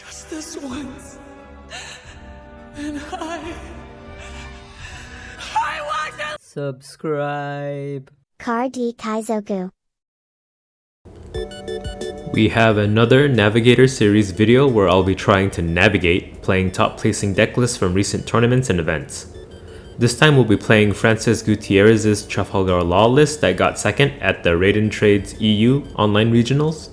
Just this once. And I want to subscribe. Kar-D Kaizoku. We have another Navigator Series video where I'll be trying to navigate playing top placing deck lists from recent tournaments and events. This time we'll be playing Francis Gutierrez's Trafalgar Law list that got second at the Raiden Trades EU online regionals.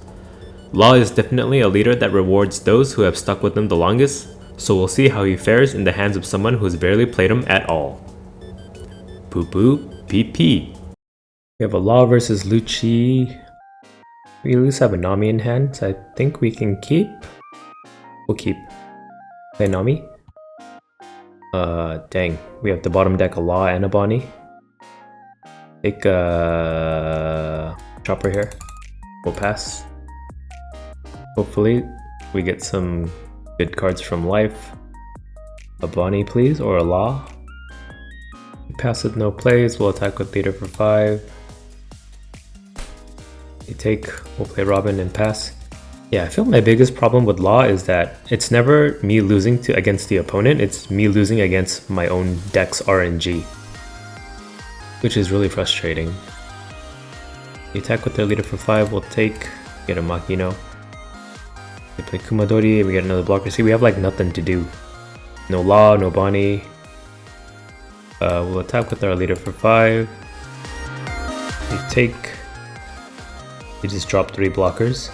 Law is definitely a leader that rewards those who have stuck with him the longest, so we'll see how he fares in the hands of someone who has barely played him at all. Poo poo PP. We have a Law versus Luchi. We at least have a Nami in hand, so I think we can keep. We'll keep. Play Nami. Dang. We have the bottom deck a Law and a Bonnie. Take a Chopper here. We'll pass. Hopefully we get some good cards from life. A Bonnie please, or a Law. We pass with no plays, we'll attack with leader for 5. We take, we'll play Robin and pass. Yeah, I feel my biggest problem with Law is that it's never me losing against the opponent, it's me losing against my own deck's RNG. Which is really frustrating. We attack with their leader for 5, we'll take, get a Makino. We play Kumadori, we get another blocker. See, we have like nothing to do. No Law, no Bonnie. We'll attack with our leader for 5. We take. We just drop 3 blockers.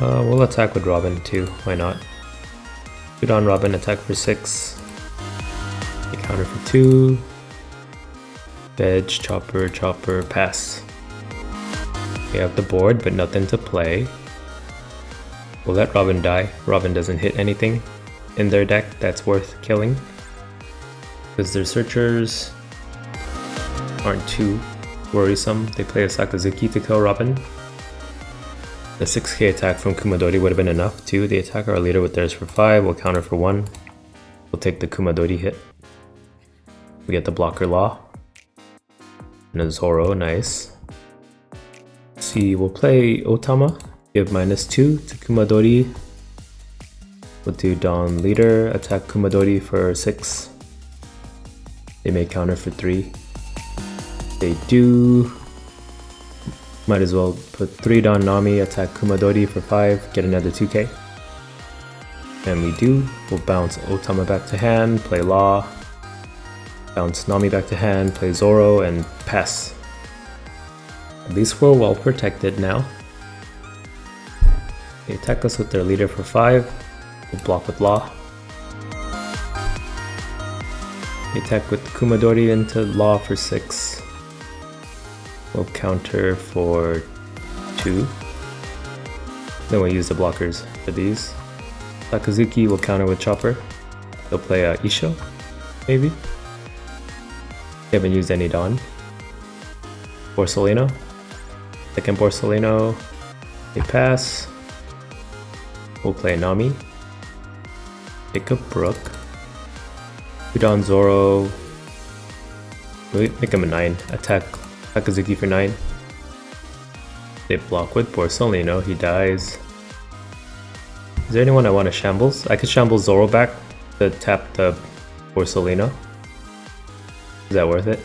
We'll attack with Robin too, why not? Put on Robin, attack for 6. We counter for 2. Veg, Chopper, Chopper, pass. We have the board, but nothing to play. We'll let Robin die. Robin doesn't hit anything in their deck that's worth killing. Because their searchers aren't too worrisome. They play a Sakazuki to kill Robin. The 6k attack from Kumadori would have been enough too. They attack our leader with theirs for 5. We'll counter for 1. We'll take the Kumadori hit. We get the blocker Law. And a Zoro, nice. See, we'll play Otama. Give -2 to Kumadori. We'll do Dawn Leader, attack Kumadori for 6. They may counter for 3. They do. Might as well put 3 Dawn Nami, attack Kumadori for 5, get another 2k. And we do. We'll bounce Otama back to hand, play Law. Bounce Nami back to hand, play Zoro, and pass. At least we're well protected now. They attack us with their leader for 5. We'll block with Law. They attack with Kumadori into Law for 6. We'll counter for 2. Then we'll use the blockers for these. Sakazuki will counter with Chopper. They'll play Isho, maybe. They haven't used any Dawn. Borsellino. Second Borsellino. They pass. We'll play Nami. Pick up Brook. Put on Zoro. We'll make him a 9. Attack Sakazuki for 9. They block with Borsellino. He dies. Is there anyone I want to shambles? I could shamble Zoro back to tap the Borsellino. Is that worth it?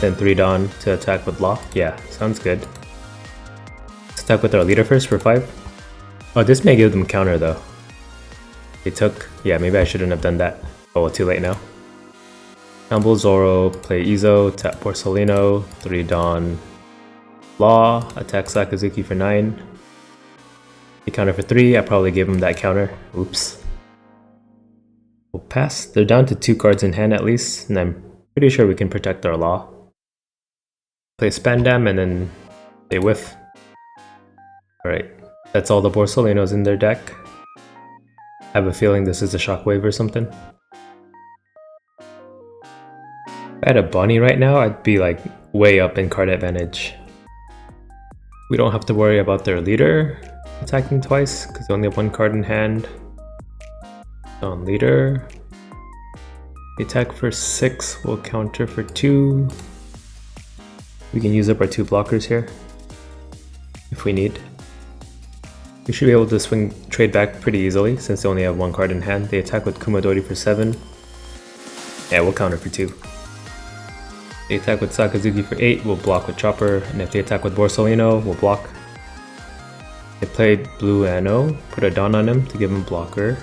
Then 3 Dawn to attack with Law. Yeah, sounds good. Let's attack with our leader first for 5. Oh, this may give them counter though. They took. Yeah, maybe I shouldn't have done that. Oh, well, too late now. Shamble Zoro, play Izo, tap Borsellino, 3 Dawn, Law, attack Sakazuki for 9. They counter for 3, I probably gave him that counter. Oops. We'll pass. They're down to 2 cards in hand at least, and I'm pretty sure we can protect our Law. Play Spandam and then they whiff. Alright, that's all the Borselinos in their deck. I have a feeling this is a Shockwave or something. If I had a Bonnie right now, I'd be like way up in card advantage. We don't have to worry about their leader attacking twice because they only have 1 card in hand. On leader. We attack for 6, we'll counter for 2. We can use up our 2 blockers here if we need. We should be able to swing trade back pretty easily since they only have one card in hand. They attack with Kumadori for 7. Yeah, we'll counter for 2. They attack with Sakazuki for 8, we'll block with Chopper, and if they attack with Borsalino, we'll block. They played Blue Anno, put a Dawn on him to give him blocker.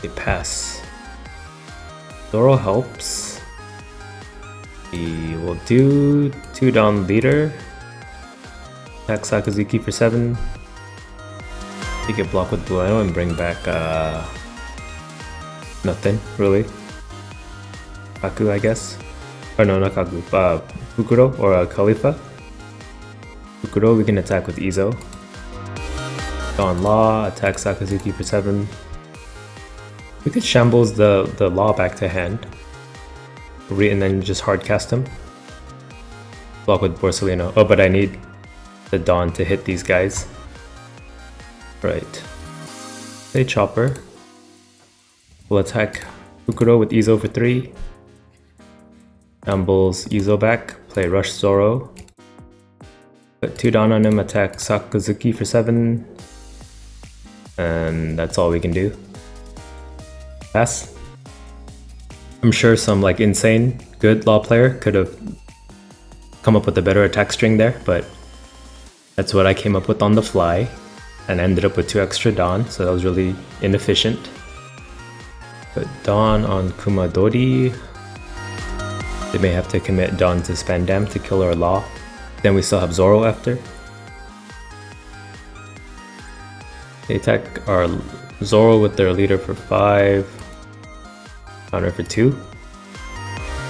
They pass. Zoro helps. We will do 2 Dawn Leader. Attack Sakazuki for 7. We can block with Blue Anno and bring back nothing, really. Kaku, I guess. Or no, not Kaku. Fukuro or Khalifa. Fukuro, we can attack with Izo. Dawn Law, attack Sakazuki for 7. We could shambles the Law back to hand. And then just hard cast him. Block with Borsalino. Oh, but I need the Dawn to hit these guys. Right. Play Chopper. We'll attack Fukuro with Izo for 3. Shambles Izo back. Play Rush Zoro. Put 2 Dawn on him, attack Sakazuki for 7. And that's all we can do. Pass. I'm sure some like insane good Law player could have come up with a better attack string there, but that's what I came up with on the fly and ended up with 2 extra Dawn, so that was really inefficient. Put Dawn on Kumadori. They may have to commit Dawn to Spandam to kill our Law. Then we still have Zoro after. They attack our Zoro with their leader for 5. Counter for 2.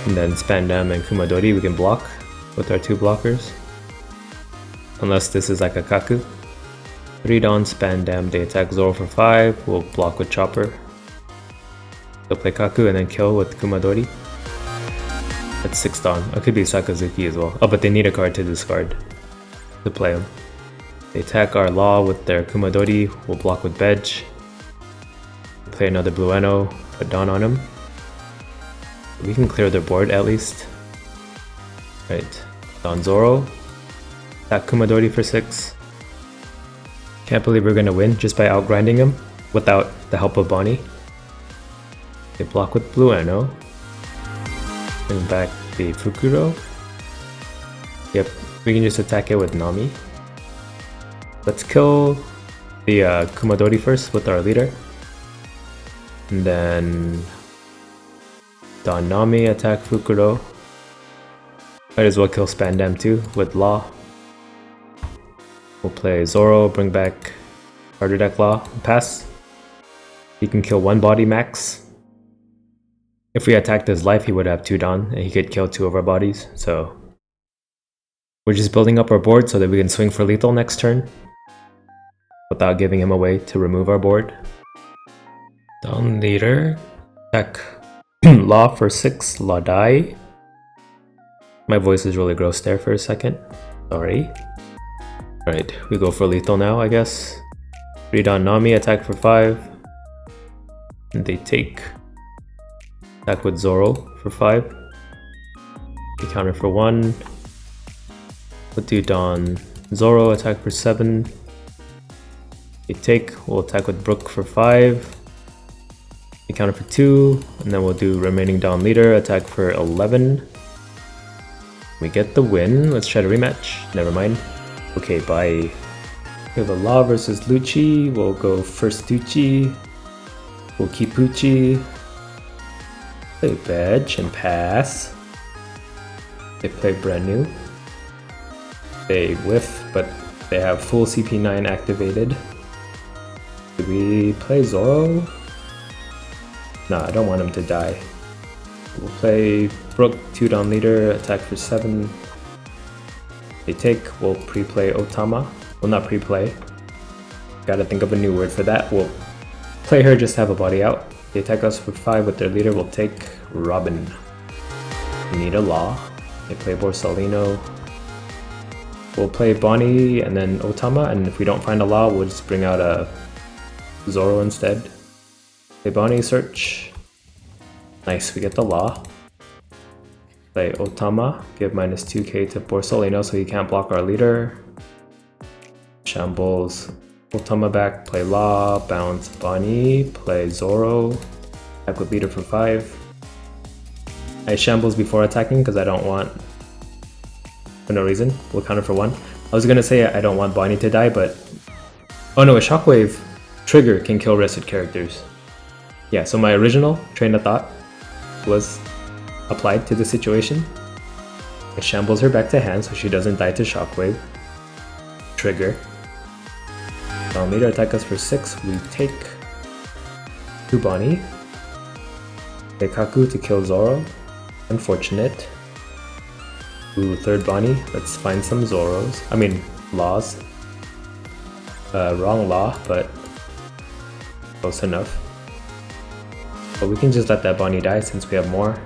And then Spandam and Kumadori we can block with our 2 blockers. Unless this is like a Kaku. 3 Dawn, Spandam, they attack Zoro for 5. We'll block with Chopper. They'll play Kaku and then kill with Kumadori. That's 6 Dawn. It could be Sakazuki as well. Oh, but they need a card to discard to play them. They attack our Law with their Kumadori. We'll block with Bedge. Play another Blue Anno. Put Dawn on him. We can clear their board at least. Right. Dawn Zoro. Attack Kumadori for 6. Can't believe we're gonna win just by outgrinding him without the help of Bonnie. They block with Blue Anno. Bring back the Fukuro. Yep, we can just attack it with Nami. Let's kill the Kumadori first with our leader. And then Dawn Nami attack Fukuro. Might as well kill Spandam too with Law. We'll play Zoro, bring back Harder Deck Law, pass. He can kill 1 body max. If we attacked his life, he would have 2 Dawn, and he could kill 2 of our bodies, so... We're just building up our board so that we can swing for lethal next turn. Without giving him away to remove our board. Dawn Leader. Attack Law for 6, Law die. My voice is really gross there for a second. Sorry. Alright, we go for lethal now, I guess. 3 Dawn Nami, attack for 5. And they take... Attack with Zoro for 5. We counter for 1. We'll do Dawn Zoro, attack for 7. We take, we'll attack with Brook for 5. We counter for 2. And then we'll do remaining Dawn Leader, attack for 11. We get the win. Let's try to rematch. Never mind. Okay, bye. We have a Law versus Luchi. We'll go first Duchi. We'll keep Pucci. Play Bedge and pass. They play brand new. They whiff, but they have full CP9 activated. Do we play Zoro? No, I don't want him to die. We'll play Brook, 2 Dawn Leader, attack for 7. They take, we'll pre-play Otama. Well, not pre-play. Gotta think of a new word for that. We'll play her, just have a body out. They attack us for 5 with their leader, we'll take Robin. We need a Law. They play Borsalino. We'll play Bonnie and then Otama, and if we don't find a Law, we'll just bring out a Zoro instead. Play Bonnie, search. Nice, we get the Law. Play Otama, give minus 2k to Borsalino so he can't block our leader. Shambles Otama back, play Law, bounce Bonnie, play Zoro, attack with leader for 5. I shambles before attacking because I don't want, for no reason, we'll counter for 1. I was gonna say I don't want Bonnie to die, but oh no, a shockwave trigger can kill rested characters. Yeah, so my original train of thought was applied to the situation. I shambles her back to hand so she doesn't die to shockwave. Trigger. Leader attack us for 6. We take 2 Bonnie. Play Kaku to kill Zoro. Unfortunate. Ooh, 3rd Bonnie. Let's find some Zoros. I mean, Laws. Wrong Law, but close enough. But we can just let that Bonnie die since we have more.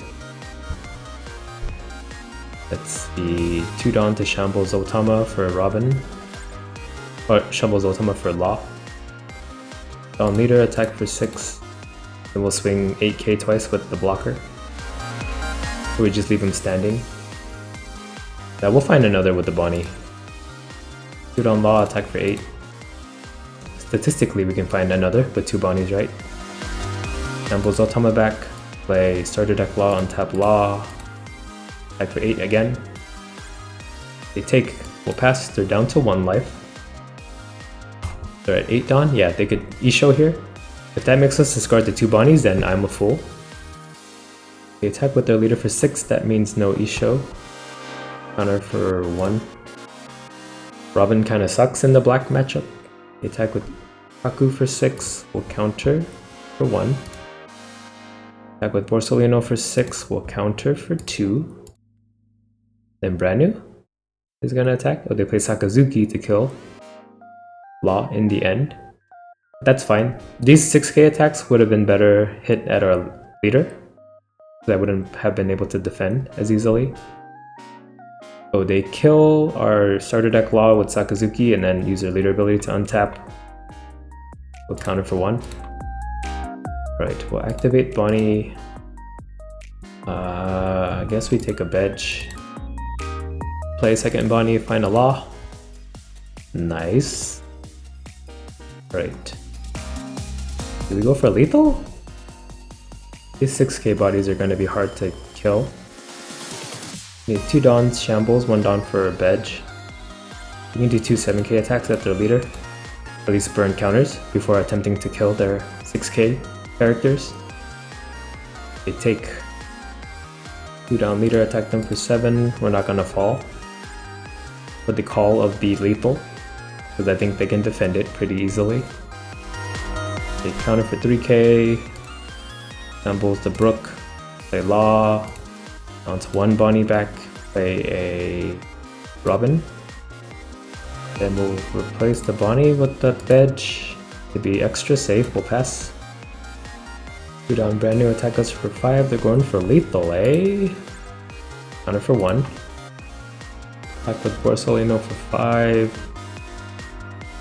Let's see, 2 Dawn to shambles Otama for Robin. Or shambles Otama for Law. Dawn leader attack for 6. Then we'll swing 8k twice with the blocker. Or we just leave him standing. Yeah, we'll find another with the Bonnie. 2 Dawn Law attack for 8. Statistically we can find another with 2 Bonnies, right? Shambles Otama back. Play starter deck Law, untap Law. Attack for 8 again. They take, we'll pass, they're down to 1 life. They're at 8 Dawn, yeah, they could Isho here. If that makes us discard the 2 Bonnies, then I'm a fool. They attack with their leader for 6, that means no Isho. Counter for 1. Robin kinda sucks in the black matchup. They attack with Kaku for 6, we'll counter for 1. Attack with Borsalino for 6, we'll counter for 2. Then brand new is gonna attack. Oh, they play Sakazuki to kill Law in the end. That's fine. These 6k attacks would have been better hit at our leader, because I wouldn't have been able to defend as easily. Oh, they kill our starter deck Law with Sakazuki and then use their leader ability to untap. We'll counter for 1. Right, we'll activate Bonnie. I guess we take a bench. Play a second Bonnie, find a Law. Nice. Right. Do we go for lethal? These 6k bodies are going to be hard to kill. Need 2 Dawns, shambles, 1 Dawn for Bedge. We can do 2 7k attacks at their leader. At least burn counters before attempting to kill their 6k characters. They take 2 Dawn leader, attack them for 7. We're not going to fall with the call of the lethal, because I think they can defend it pretty easily. They counter for 3k, shambles the Brook, play Law, bounce 1 Bonnie back, play a Robin. Then we'll replace the Bonnie with the Bedge to be extra safe, we'll pass. 2 Dawn brand new attack us for 5, they're going for lethal, eh? Counter for 1. Attack with Borsalino for 5.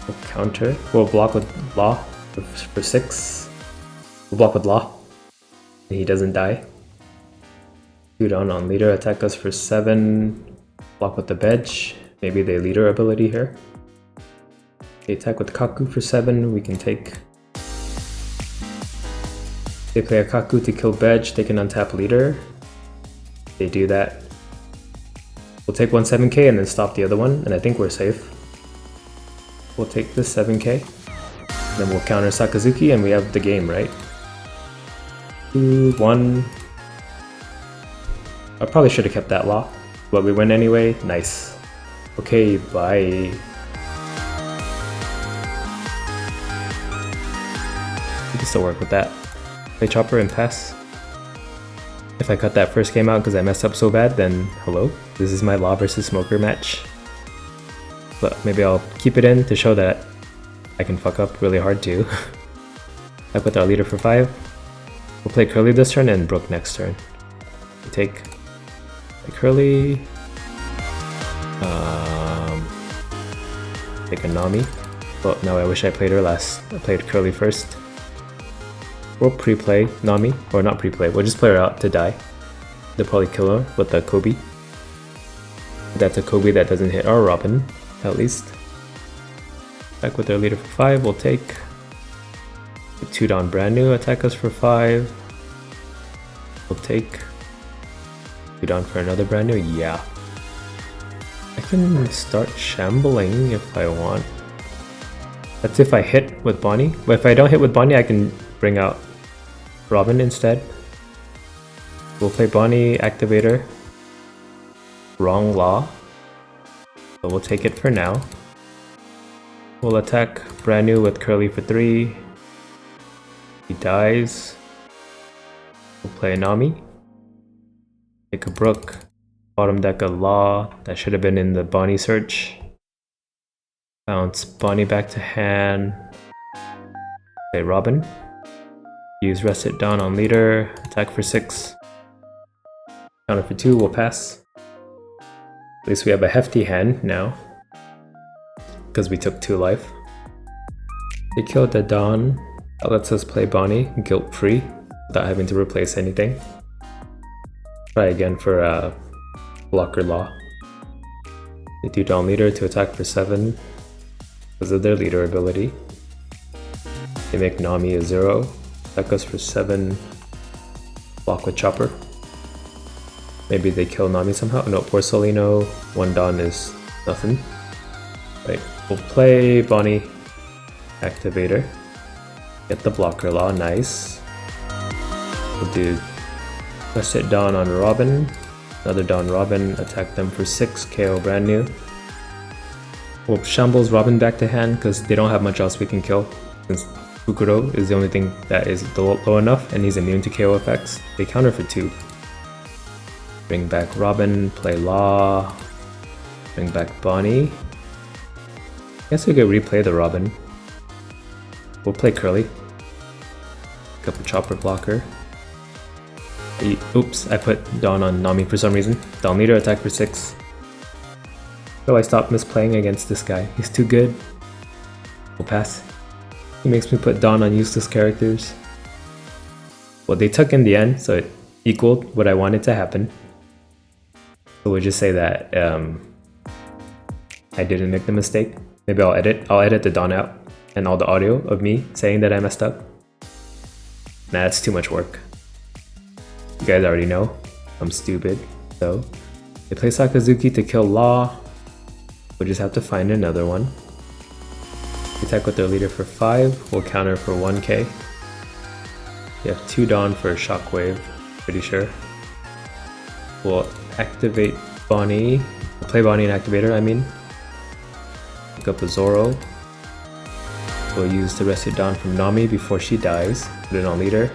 We'll counter. We'll block with Law for 6. We'll block with Law. And he doesn't die. 2 Dawn on leader, attack us for 7. Block with the Bedge. Maybe they leader ability here. They attack with Kaku for 7. We can take. They play a Kaku to kill Bedge. They can untap leader. They do that. We'll take 1 7k and then stop the other one, and I think we're safe. We'll take this 7k. Then we'll counter Sakazuki and we have the game, right? 2, 1. I probably should have kept that Law, but we win anyway. Nice. Okay, bye. We can still work with that. Play Chopper and pass. If I cut that first game out because I messed up so bad, then hello, this is my Law versus Smoker match. But maybe I'll keep it in to show that I can fuck up really hard too. I put our leader for 5. We'll play Curly this turn and Brook next turn. We take Curly. Take a Nami. Well, now I wish I played her last. I played Curly first. We'll pre-play Nami, or not pre-play, we'll just play her out to die. They'll probably kill her with the Kobe. That's a Kobe that doesn't hit our Robin, at least. Attack with their leader for 5, we'll take. 2 down brand new, attack us for 5. We'll take. 2 down for another brand new, yeah. I can start shambling if I want. That's if I hit with Bonnie. But if I don't hit with Bonnie, I can bring out Robin instead. We'll play Bonnie, Activator. Wrong Law. So we'll take it for now. We'll attack brand new with Curly for 3. He dies. We'll play Nami. Take a Brook. Bottom deck a Law. That should have been in the Bonnie search. Bounce Bonnie back to hand. Play Robin. Use Rest It Down on leader. Attack for 6. Counter for 2, we'll pass. At least we have a hefty hand now. Because we took 2 life. They killed the Dawn. That lets us play Bonnie guilt-free without having to replace anything. Try again for blocker Law. They do Dawn leader to attack for 7 because of their leader ability. They make Nami a 0. Attack us for 7. Block with Chopper. Maybe they kill Nami somehow. No, Porcelino. 1 Dawn is nothing. Right, we'll play Bonnie Activator. Get the blocker Law, nice. We'll do Rest It Down on Robin. Another Dawn Robin, attack them for 6, KO brand new. We'll Shambles Robin back to hand because they don't have much else we can kill. Since Fukuro is the only thing that is low enough and he's immune to KO effects. They counter for 2. Bring back Robin, play Law. Bring back Bonnie. I guess we could replay the Robin. We'll play Curly. Pick up a Chopper blocker. Oops, I put Dawn on Nami for some reason. Dawn leader, attack for 6. So I stopped misplaying against this guy. He's too good. We'll pass. He makes me put Dawn on useless characters. Well, they took in the end, so it equaled what I wanted to happen. So we'll just say that I didn't make the mistake. Maybe I'll edit the Dawn out and all the audio of me saying that I messed up. Nah, that's too much work. You guys already know I'm stupid. So they play Sakazuki to kill Law. We'll just have to find another one. Attack with their leader for 5. We'll counter for 1k. We have 2 Dawn for a Shockwave, pretty sure. We'll activate Bonnie. We'll play Bonnie and Activator, I mean. Pick up a Zoro. We'll use the Rest It Down from Nami before she dies. Put it on leader.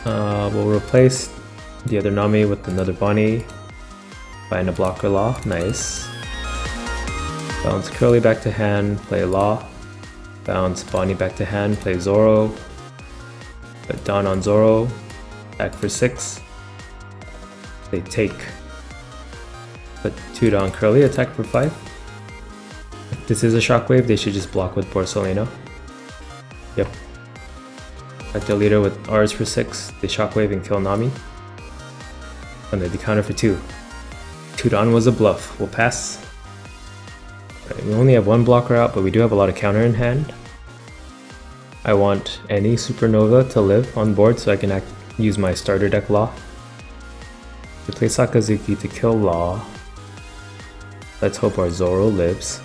We'll replace the other Nami with another Bonnie. Find a blocker Law, nice. Bounce Curly back to hand, play Law. Bounce Bonnie back to hand, play Zoro. Put Dawn on Zoro. Attack for 6. They take. Put 2 Dawn Curly, attack for 5. If this is a Shockwave, they should just block with Porcelino. Yep. Attack their leader with R's for 6. They Shockwave and kill Nami. And they counter for 2. 2 Dawn was a bluff. We'll pass. Right, we only have 1 blocker out, but we do have a lot of counter in hand. I want any Supernova to live on board so I can use my starter deck Law. We play Sakazuki to kill Law. Let's hope our Zoro lives.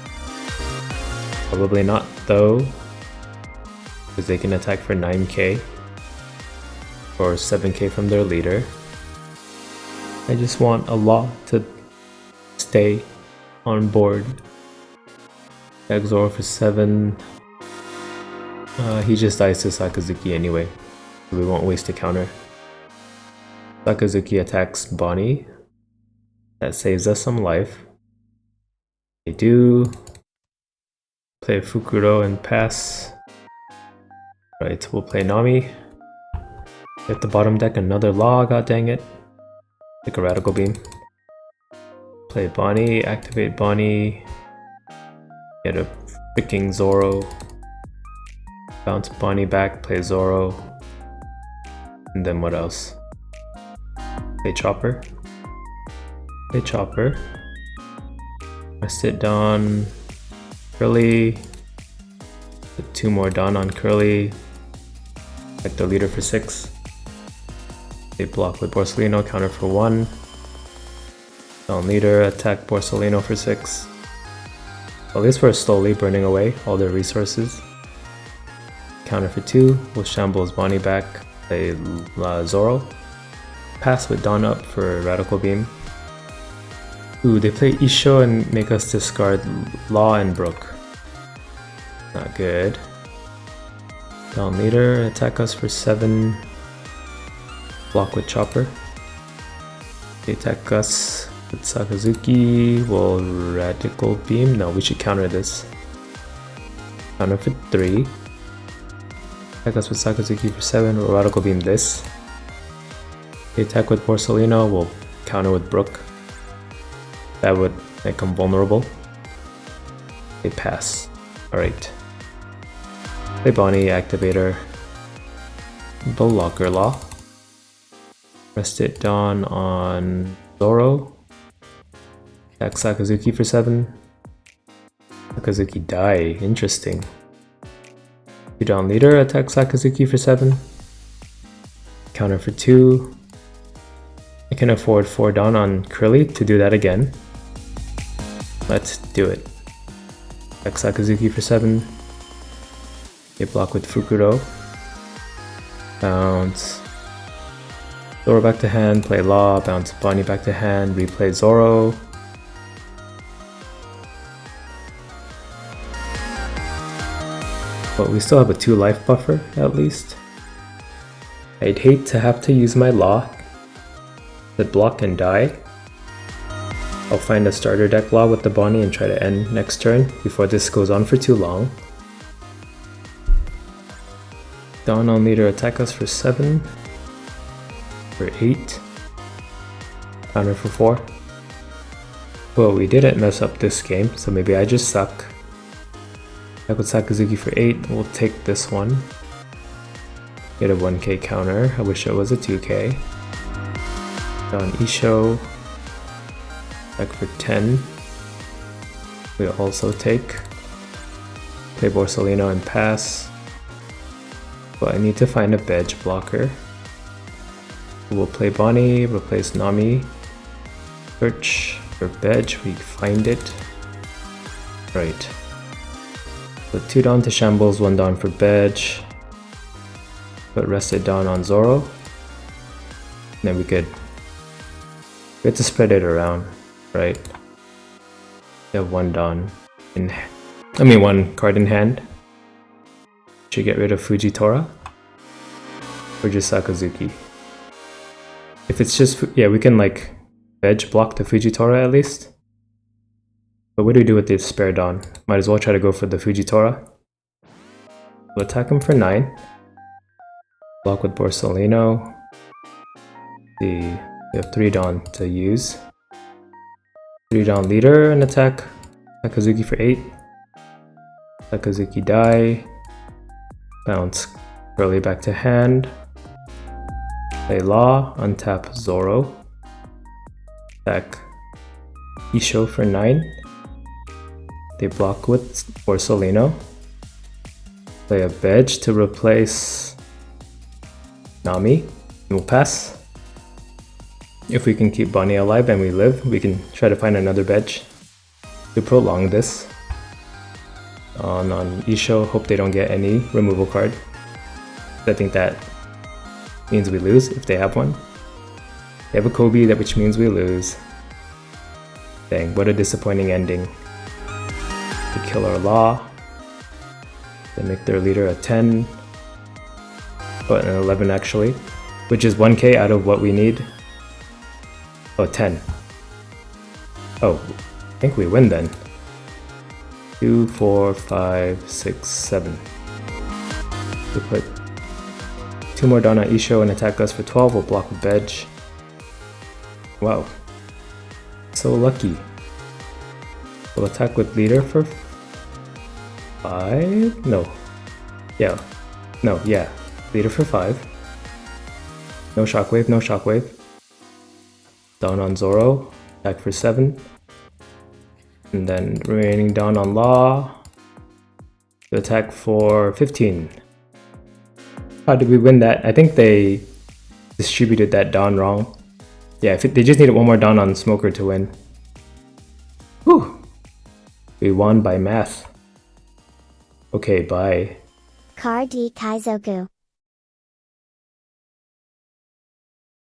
Probably not though, because they can attack for 9k or 7k from their leader. I just want a Law to stay on board. Attack Zoro for 7. He just dies to Sakazuki anyway, so we won't waste a counter. Sakazuki attacks Bonnie. That saves us some life. They do play Fukuro and pass. Right, we'll play Nami. Hit the bottom deck another Law, god dang it. Like a Radical Beam. Play Bonnie, activate Bonnie. Get a freaking Zoro. Bounce Bonnie back, play Zoro. And then what else? Play Chopper. Play Chopper. Rest It Down. Curly. Put 2 more Dawn on Curly. Attack the leader for 6. They block with Borsellino, counter for 1. Dawn leader, attack Borsellino for 6. At least we're slowly burning away all their resources. Counter for 2, we'll shambles Bonnie back, play Zoro. Pass with Dawn up for Radical Beam. Ooh, they play Isho and make us discard Law and Brook. Not good. Dawn leader, attack us for 7. Block with Chopper. They attack us with Sakazuki. Will Radical Beam? No, we should counter this. Counter for 3. Attack us with Sakazuki for 7. We'll Radical Beam this. They attack with Borsellino. We'll counter with Brook. That would make them vulnerable. They pass. Alright. Play Bonnie, Activator. Blocker Law. Rest it Dawn on Zoro. Attack Sakazuki for 7. Sakazuki die. Interesting. Dawn leader, attack Sakazuki for 7. Counter for 2. I can afford 4 Dawn on Curly to do that again. Let's do it. Attack Sakazuki for 7. They block with Fukuro. Bounce. Zoro back to hand, play Law, bounce Bonnie back to hand, replay Zoro. But we still have a 2 life buffer, at least. I'd hate to have to use my Law to block and die. I'll find a starter deck Law with the Bonnie and try to end next turn before this goes on for too long. Dawn on leader, attack us for 7. For 8. Counter for 4. Well, we didn't mess up this game, so maybe I just suck. Attack with Sakazuki for 8. We'll take this one. Get a 1k counter. I wish it was a 2k. Dawn Isho. Attack for 10. We also take. Play Borsellino and pass. But I need to find a Bedge blocker. We'll play Bonnie, replace Nami. Search for Bedge, we find it. Right. Put 2 Dawn to Shambles, 1 Dawn for Bedge. Put Rested Dawn on Zoro. And then we have to spread it around, right? We have 1 Dawn in, 1 card in hand. Should get rid of Fujitora. Or just Sakazuki. If it's just, yeah, we can like Bedge block the Fujitora at least. But what do we do with the spare Dawn? Might as well try to go for the Fujitora. We'll attack him for 9. Block with Borsellino. We have 3 Dawn to use. 3 Dawn leader and attack Sakazuki for 8. Sakazuki die. Bounce Curly back to hand. Play Law, untap Zoro. Attack Isho for 9. They block with Borsellino. Play a Bedge to replace Nami. We'll pass. If we can keep Bonnie alive and we live, we can try to find another Bedge to prolong this. On Isho, hope they don't get any removal card. I think that means we lose if they have one. They have a Kobe, which means we lose. Dang, what a disappointing ending. They kill our Law. They make their leader a 10. But an 11 actually. Which is 1k out of what we need. Oh, 10. Oh, I think we win then. 2, 4, 5, 6, 7. We put 2 more Dawn on Isho and attack us for 12. We'll block with Bedge. Wow. So lucky. We'll attack with leader for 5? No. Yeah. No, yeah. Leader for 5. No shockwave, no shockwave. Dawn on Zoro. Attack for 7. And then remaining Dawn on Law. to attack for 15. How did we win that? I think they distributed that Dawn wrong. Yeah, they just needed one more Dawn on Smoker to win. Whew! We won by math. Okay, bye. Car D Kaizoku.